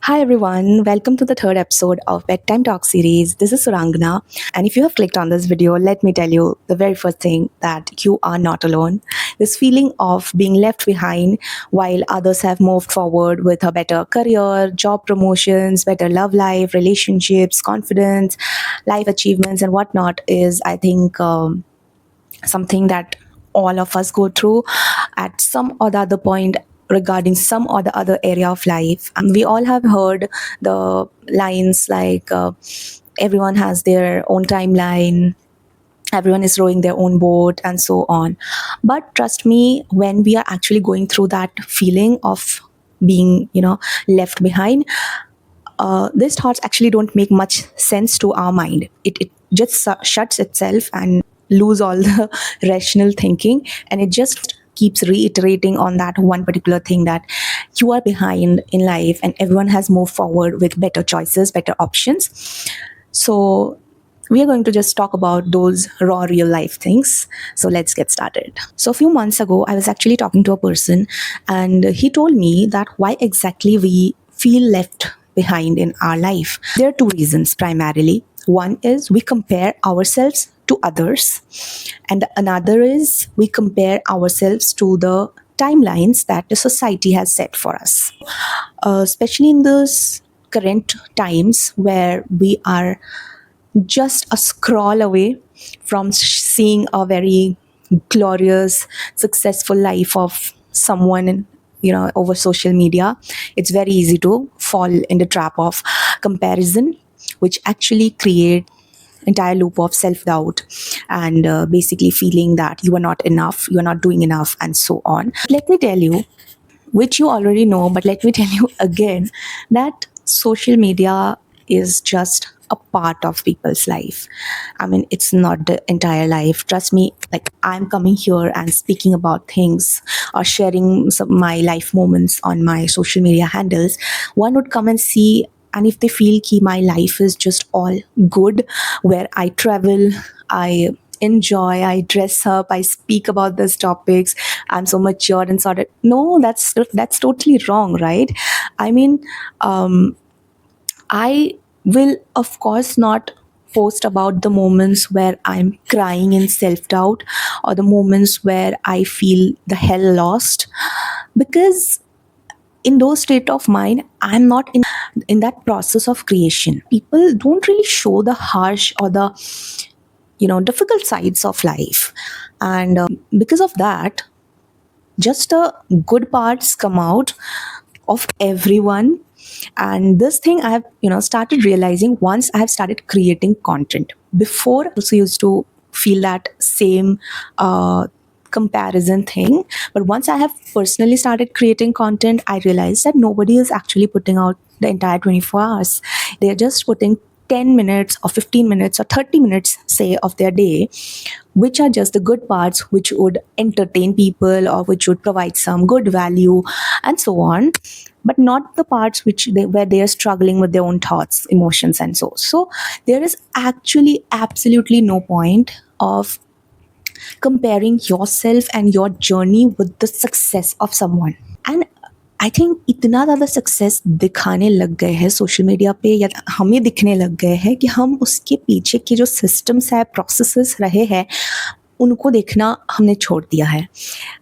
Hi everyone, welcome to the third episode of Bedtime Talk series. This is Surangana, and if you have clicked on this video, let me tell you the very first thing that you are not alone. This feeling of being left behind while others have moved forward with a better career, job promotions, better love life, relationships, confidence, life achievements, and whatnot is, I think, something that all of us go through at some or the other point regarding some or the other area of life. And we all have heard the lines like everyone has their own timeline, everyone is rowing their own boat, and so on. But trust me, when we are actually going through that feeling of being, left behind, these thoughts actually don't make much sense to our mind. It just shuts itself and lose all the rational thinking, and it just keeps reiterating on that one particular thing that you are behind in life and everyone has moved forward with better choices, better options. So we are going to just talk about those raw real life things. So let's get started. So a few months ago, I was actually talking to a person, and he told me that why exactly we feel left behind in our life. There are two reasons primarily. One is we compare ourselves to others, and another is we compare ourselves to the timelines that the society has set for us. Especially in those current times where we are just a scroll away from seeing a very glorious, successful life of someone over social media. It's very easy to fall in the trap of comparison, which actually create entire loop of self-doubt and basically feeling that you are not enough, you are not doing enough, and so on. Let me tell you, which you already know, but let me tell you again, that social media is just a part of people's life. I mean, it's not the entire life. Trust me, like I'm coming here and speaking about things or sharing some my life moments on my social media handles. One would come and see, and if they feel ki my life is just all good, where I travel, I enjoy, I dress up, I speak about these topics, I'm so mature and sorted. No, that's totally wrong, right? I mean, I will of course not post about the moments where I'm crying in self-doubt or the moments where I feel the hell lost, because in those state of mind I'm not in that process of creation. People don't really show the harsh or the difficult sides of life, and because of that, just the good parts come out of everyone. And this thing I have started realizing once I have started creating content. Before I also used to feel that same comparison thing, but once I have personally started creating content, I realized that nobody is actually putting out the entire 24 hours. They're just putting 10 minutes or 15 minutes or 30 minutes say of their day, which are just the good parts, which would entertain people or which would provide some good value and so on, but not the parts where they are struggling with their own thoughts, emotions, and so there is actually absolutely no point of comparing yourself and your journey with the success of someone. And I think इतना ज़्यादा success दिखाने लग गए हैं social media पे, या हमें दिखने लग गए हैं कि हम उसके पीछे के जो सिस्टम्स है, प्रोसेसेस रहे हैं, उनको देखना हमने छोड़ दिया है.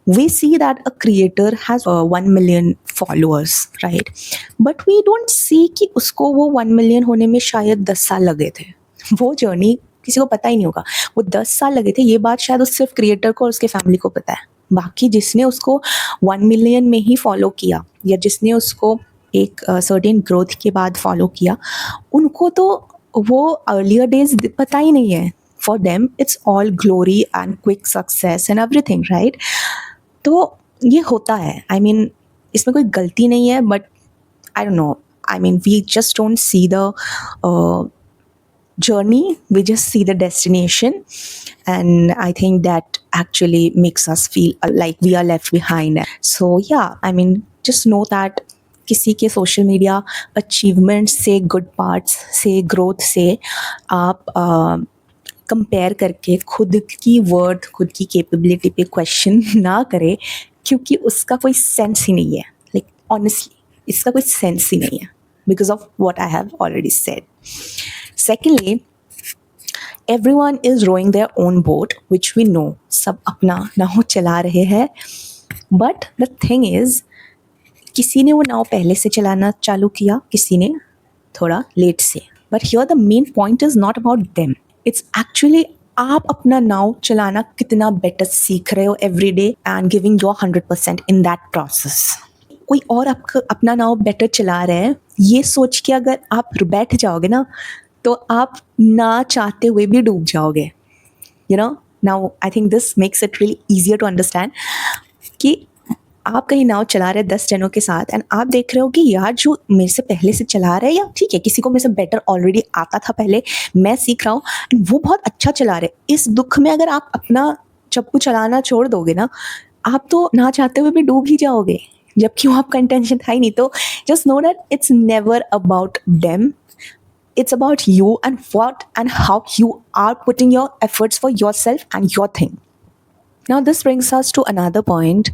We see that a creator has 1 million followers, right, but we don't see कि उसको वो 1 मिलियन होने में शायद 10 साल लगे थे. वो जर्नी किसी को पता ही नहीं होगा. वो 10 साल लगे थे, ये बात शायद उस सिर्फ क्रिएटर को और उसके फैमिली को पता है. बाकी जिसने उसको 1 मिलियन में ही फॉलो किया या जिसने उसको एक सर्टेन ग्रोथ के बाद फॉलो किया, उनको तो वो अर्लियर डेज पता ही नहीं है. For them it's all glory and quick success and everything, right. तो ये होता है. आई मीन, इसमें कोई गलती नहीं है, but I don't know, I mean we just don't see the journey, we just see the destination, and I think that actually makes us feel like we are left behind. So yeah, I mean, just know that किसी के social media achievement से, good parts से, growth से आप compare करके खुद की worth, खुद की कैपेबिलिटी पे क्वेश्चन ना करें, क्योंकि उसका कोई सेंस ही नहीं है. लाइक ऑनेस्टली, इसका कोई सेंस ही नहीं है. because of what I have already said. Secondly, everyone is rowing their own boat, which we know, सब अपना नाव चला रहे हैं. But the thing is, किसी ने वो नाव पहले से चलाना चालू किया, किसी ने थोड़ा लेट से. But here the main point is not about them. It's actually आप अपना नाव चलाना कितना बेटर सीख रहे हो every day and giving your 100% in that process. कोई और आपका अपना नाव बेटर चला रहा है, ये सोच के अगर आप बैठ जाओगे ना, तो आप ना चाहते हुए भी डूब जाओगे. You know, now I think this makes it really easier to understand कि आप कहीं नाव चला रहे हैं 10 जनों के साथ एंड आप देख रहे हो कि यार जो मेरे से पहले से चला रहे हैं, या ठीक है किसी को मेरे से बेटर ऑलरेडी आता था पहले, मैं सीख रहा हूँ एंड वो बहुत अच्छा चला रहे. इस दुख में अगर आप अपना चप्पू चलाना छोड़ दोगे ना, आप तो ना चाहते हुए भी डूब ही जाओगे, जबकि वो आपका इंटेंशन था ही नहीं. तो just know that it's never about them. It's about you and what and how you are putting your efforts for yourself and your thing. Now this brings us to another point,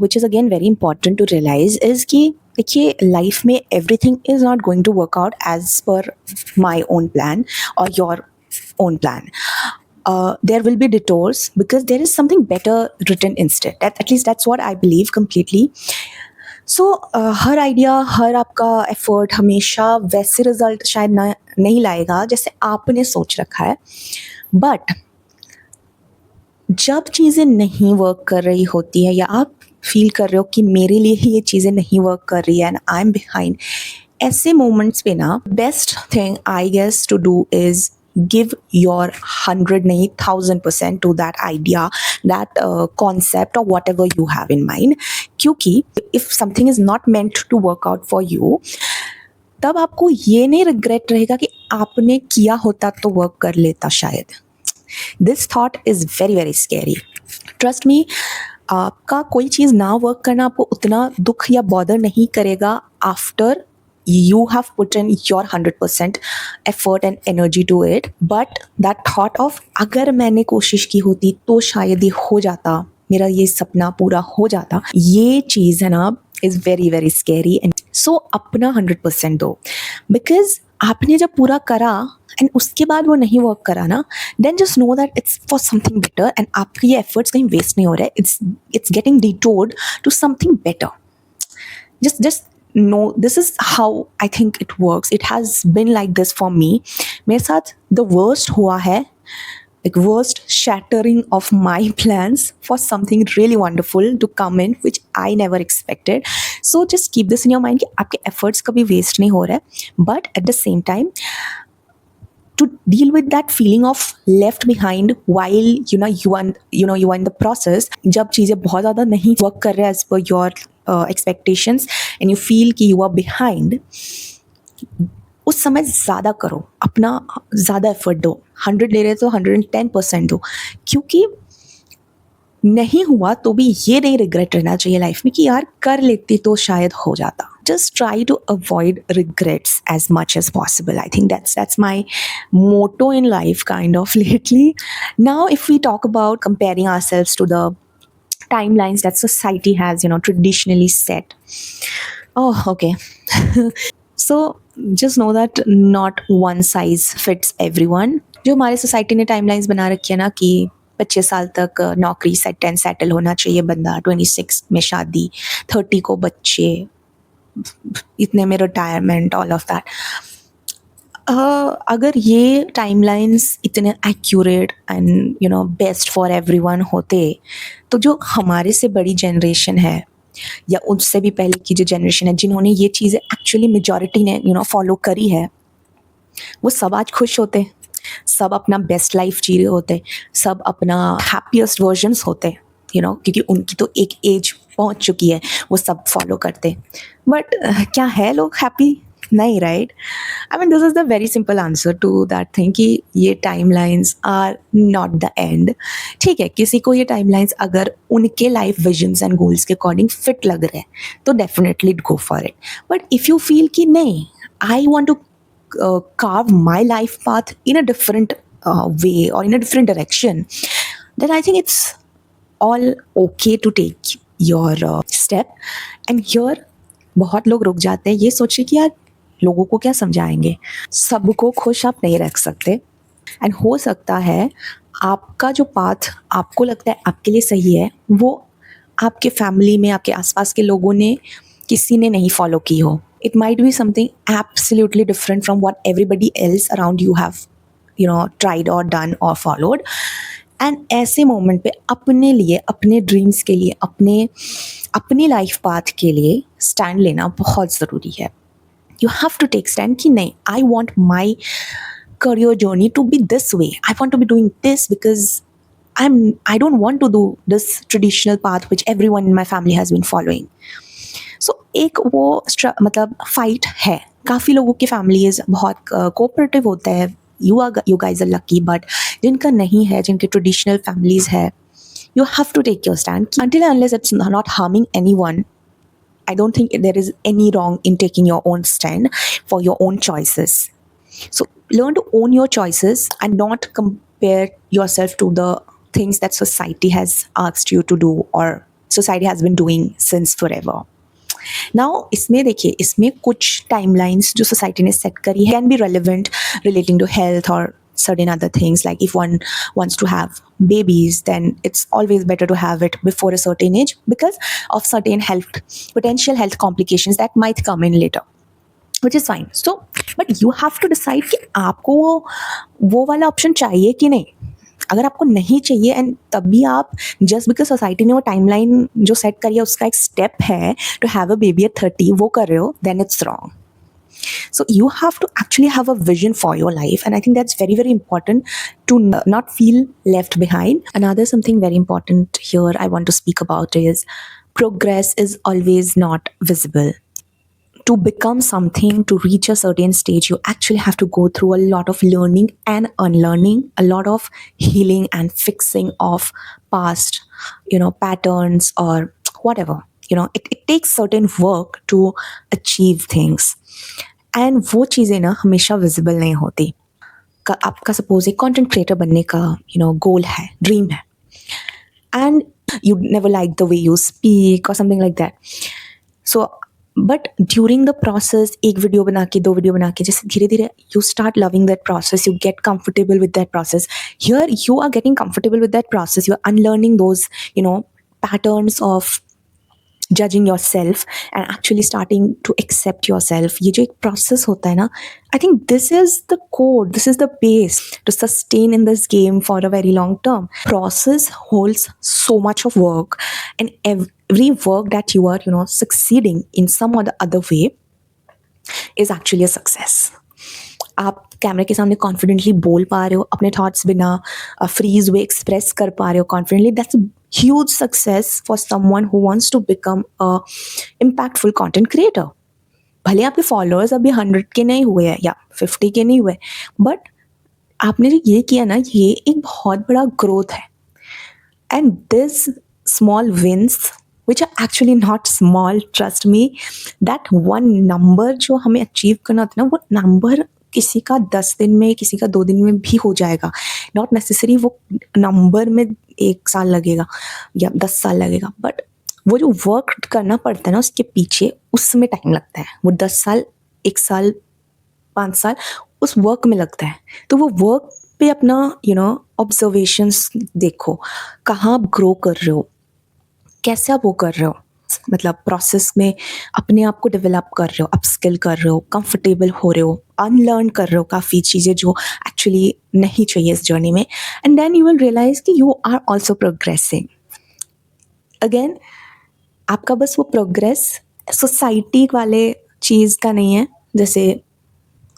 which is again very important to realize, is कि देखिए life में everything is not going to work out as per my own plan or your own plan. There will be detours because there is something better written instead. At least that's what I believe completely. So हर idea, हर आपका effort हमेशा वैसे result शायद नहीं लाएगा जैसे आपने सोच रखा है. बट जब चीज़ें नहीं वर्क कर रही होती है, या आप फील कर रहे हो कि मेरे लिए ही ये चीज़ें नहीं वर्क कर रही है एंड आई एम बिहाइंड, ऐसे मोमेंट्स पे ना best thing I guess to do is give your 100 nahi 1000% to that idea, that concept or whatever you have in mind. क्योंकि if something is not meant to work out for you, तब आपको ये नहीं regret रहेगा कि आपने किया होता तो वर्क कर लेता शायद. This thought is very very scary. Trust me, आपका कोई चीज़ ना वर्क करना आपको उतना दुख या बॉदर नहीं करेगा after you have put in your 100% effort and energy to it. But that thought of अगर मैंने कोशिश की होती तो शायद ये हो जाता, मेरा ये सपना पूरा हो जाता, ये चीज़ है ना is very very scary. And so अपना 100% दो, because आपने जब पूरा करा एंड उसके बाद वो नहीं वर्क करा ना, then just know that it's for something better and आपके ये एफर्ट्स कहीं वेस्ट नहीं हो रहे. It's getting detoured to something better. just no, this is how I think it works. It has been like this for me. मेरे साथ the worst हुआ है, like worst shattering of my plans for something really wonderful to come in, which I never expected. So just keep this in your mind कि आपके efforts कभी waste नहीं हो रहे, but at the same time to deal with that feeling of left behind while you are in the process, जब चीज़ें बहुत ज़्यादा नहीं work कर रहे as per your expectations and you feel कि you are behind, उस समय ज़्यादा करो, अपना ज़्यादा एफर्ट दो. 100 ले रहे तो 110% दो, क्योंकि नहीं हुआ तो भी ये नहीं रिग्रेट रहना चाहिए लाइफ में कि यार कर लेती तो शायद हो जाता. Just try to avoid regrets as much as possible. I think that's my motto in life kind of lately. Now if we talk about comparing ourselves to the timelines that society has traditionally set. Oh, okay. So just know that not one size fits everyone. जो हमारे society ने timelines बना रखी है ना कि 25 साल तक नौकरी सेटल होना चाहिए बंदा, 26 में शादी, 30 को बच्चे, इतने में रिटायरमेंट, ऑल ऑफ दैट. अगर ये टाइमलाइंस इतने accurate and best for everyone होते, तो जो हमारे से बड़ी जनरेशन है या उससे भी पहले की जो जनरेशन है जिन्होंने ये चीज़ें एक्चुअली मेजॉरिटी ने फॉलो करी है, वो सब आज खुश होते, सब अपना बेस्ट लाइफ जी रहे होते, सब अपना हैप्पीएस्ट वर्जन्स होते, क्योंकि उनकी तो एक एज पहुंच चुकी है, वो सब फॉलो करते. बट क्या है लोग हैप्पी? नहीं, right? I mean this is the very simple answer to that thing कि ये timelines are not the end. ठीक है, किसी को ये टाइमलाइंस अगर उनके लाइफ विजन्स एंड गोल्स के अकॉर्डिंग फिट लग रहे हैं तो definitely go for it. But if you feel कि नहीं, I want to carve my life path in a different way or in a different direction, then I think it's all okay to take your step. And here बहुत लोग रुक जाते हैं ये सोच के कि यार लोगों को क्या समझाएंगे, सबको खुश आप नहीं रख सकते। एंड हो सकता है आपका जो पाथ आपको लगता है आपके लिए सही है, वो आपके फैमिली में, आपके आसपास के लोगों ने, किसी ने नहीं फॉलो की हो। It might be something absolutely different from what everybody else around you have tried और डन और फॉलोड। एंड ऐसे मोमेंट पे अपने लिए, अपने ड्रीम्स के लिए, अपनी लाइफ पाथ के लिए स्टैंड लेना बहुत ज़रूरी है। You have to take stand कि नहीं, I want my career journey to be this way. I want to be doing this because I don't want to do this traditional path which everyone in my family has been following. So एक वो मतलब fight है। काफ़ी लोगों की families बहुत cooperative होते हैं, you guys are lucky, but जिनका नहीं है, जिनके ट्रेडिशनल फैमिलीज है, you have to take your stand until and unless it's not harming anyone. I don't think there is any wrong in taking your own stand for your own choices. So learn to own your choices and not compare yourself to the things that society has asked you to do or society has been doing since forever. Now इसमें देखिए, इसमें कुछ timelines जो society ने set करी है can be relevant relating to health or certain other things. Like if one wants to have babies, then it's always better to have it before a certain age because of certain potential health complications that might come in later, which is fine. So but you have to decide कि आपको वो वाला option चाहिए कि नहीं। अगर आपको नहीं चाहिए एंड तभी आप जस्ट बिकॉज सोसाइटी ने वो टाइमलाइन जो सेट करी है उसका एक स्टेप है to have a baby at 30, वो कर रहे हो, then it's wrong. So you have to actually have a vision for your life, and I think that's very, very important to not feel left behind. Another something very important here I want to speak about is progress is always not visible. To become something, to reach a certain stage, you actually have to go through a lot of learning and unlearning, a lot of healing and fixing of past, patterns or whatever. It takes certain work to achieve things. And वो चीज़ें ना हमेशा visible नहीं होती. आपका suppose एक content creator बनने का गोल है, ड्रीम है, and you never like the way you speak or something like that. So but during the process, एक वीडियो बना के, 2 वीडियो बना के, जैसे धीरे धीरे you start loving that process, you get comfortable with that process. Here you are getting comfortable with that process, you are unlearning those patterns of judging yourself and actually starting to accept yourself. ये जो एक process होता है ना, I think this is the code, this is the base to sustain in this game for a very long term. Process holds so much of work, and every work that you are succeeding in some or the other way is actually a success. आप कैमरे के सामने confidently बोल पा रहे हो, अपने thoughts बिना फ्रीज हुए एक्सप्रेस कर पा रहे हो confidently, that's a huge success for someone who wants to become a impactful content creator. भले आपके फॉलोअर्स अभी 100 के नहीं हुए हैं या 50 के नहीं हुए, बट आपने जो ये किया ना, ये एक बहुत बड़ा ग्रोथ है. And this small wins which are actually not small, trust me, that one number जो हमें अचीव करना होता है ना, वो नंबर किसी का 10 दिन में, किसी का 2 दिन में भी हो जाएगा. नॉट नेसेसरी वो नंबर में 1 साल लगेगा या 10 साल लगेगा, बट वो जो वर्क करना पड़ता है ना उसके पीछे, उसमें टाइम लगता है. वो 10 साल, 1 साल, 5 साल उस वर्क में लगता है. तो वो वर्क पे अपना ऑब्जर्वेशंस देखो, कहाँ आप ग्रो कर रहे हो, कैसे आप वो कर रहे हो, मतलब प्रोसेस में अपने आप को डेवलप कर रहे हो, अपस्किल कर रहे हो, कंफर्टेबल हो रहे हो, अनलर्न कर रहे हो काफ़ी चीज़ें जो एक्चुअली नहीं चाहिए इस जर्नी में. And then you will realise कि you are also progressing. Again आपका बस वो प्रोग्रेस सोसाइटी वाले चीज़ का नहीं है, जैसे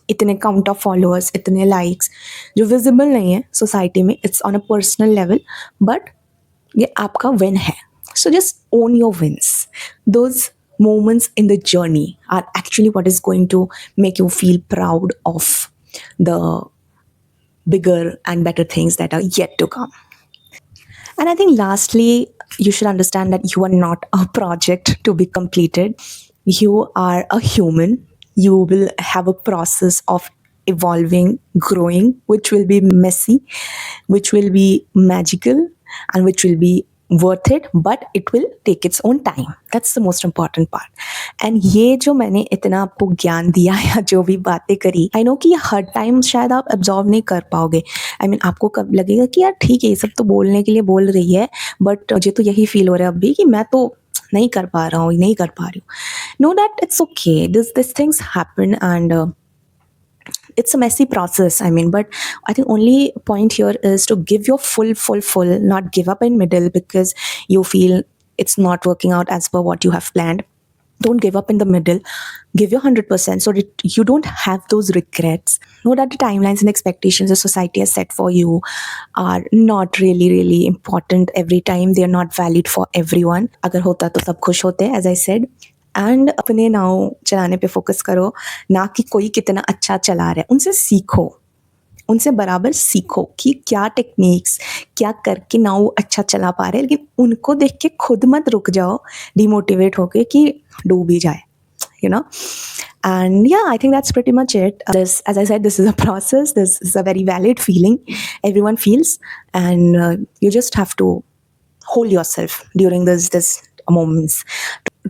इतने काउंट ऑफ फॉलोअर्स, इतने लाइक्स जो विजिबल नहीं है सोसाइटी में. It's on a personal level, but ये आपका विन है. So just own your wins. Those moments in the journey are actually what is going to make you feel proud of the bigger and better things that are yet to come. And I think lastly, you should understand that you are not a project to be completed. You are a human. You will have a process of evolving, growing, which will be messy, which will be magical, and which will be worth it, but it will take its own time. That's the most important part. And ये जो मैंने इतना आपको ज्ञान दिया या जो भी बातें करी, आई नो कि ये हर टाइम शायद आप एब्जॉर्व नहीं कर पाओगे. आपको कब लगेगा कि यार ठीक है, ये सब तो बोलने के लिए बोल रही है, बट मुझे तो यही फील हो रहा है अभी कि मैं तो नहीं कर पा रहा हूँ, नहीं कर पा रही हूँ. No that it's okay, this things happen, and it's a messy process, but I think only point here is to give your full, not give up in middle because you feel it's not working out as per what you have planned. Don't give up in the middle. Give your 100% so that you don't have those regrets. Know that the timelines and expectations the society has set for you are not really important every time. They are not valid for everyone. अगर होता तो सब खुश होते, as I said. And अपने नाव चलाने पे focus करो, ना कि कोई कितना अच्छा चला रहा है. उनसे सीखो, उनसे बराबर सीखो कि क्या टेक्निक्स, क्या करके नाव अच्छा चला पा रहे हैं, लेकिन उनको देख के खुद मत रुक जाओ डिमोटिवेट होके कि डूब ही जाए, you know. And yeah, I think that's pretty much it. This, as I said, this is a process. This is a very valid feeling everyone feels, and you just have to hold yourself during this moments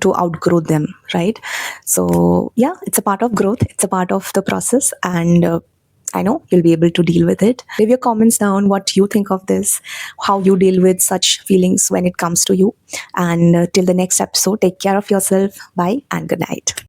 to outgrow them, right? So yeah, it's a part of growth, it's a part of the process, and I know you'll be able to deal with it. Leave your comments down what you think of this, how you deal with such feelings when it comes to you. And till the next episode, take care of yourself. Bye and good night.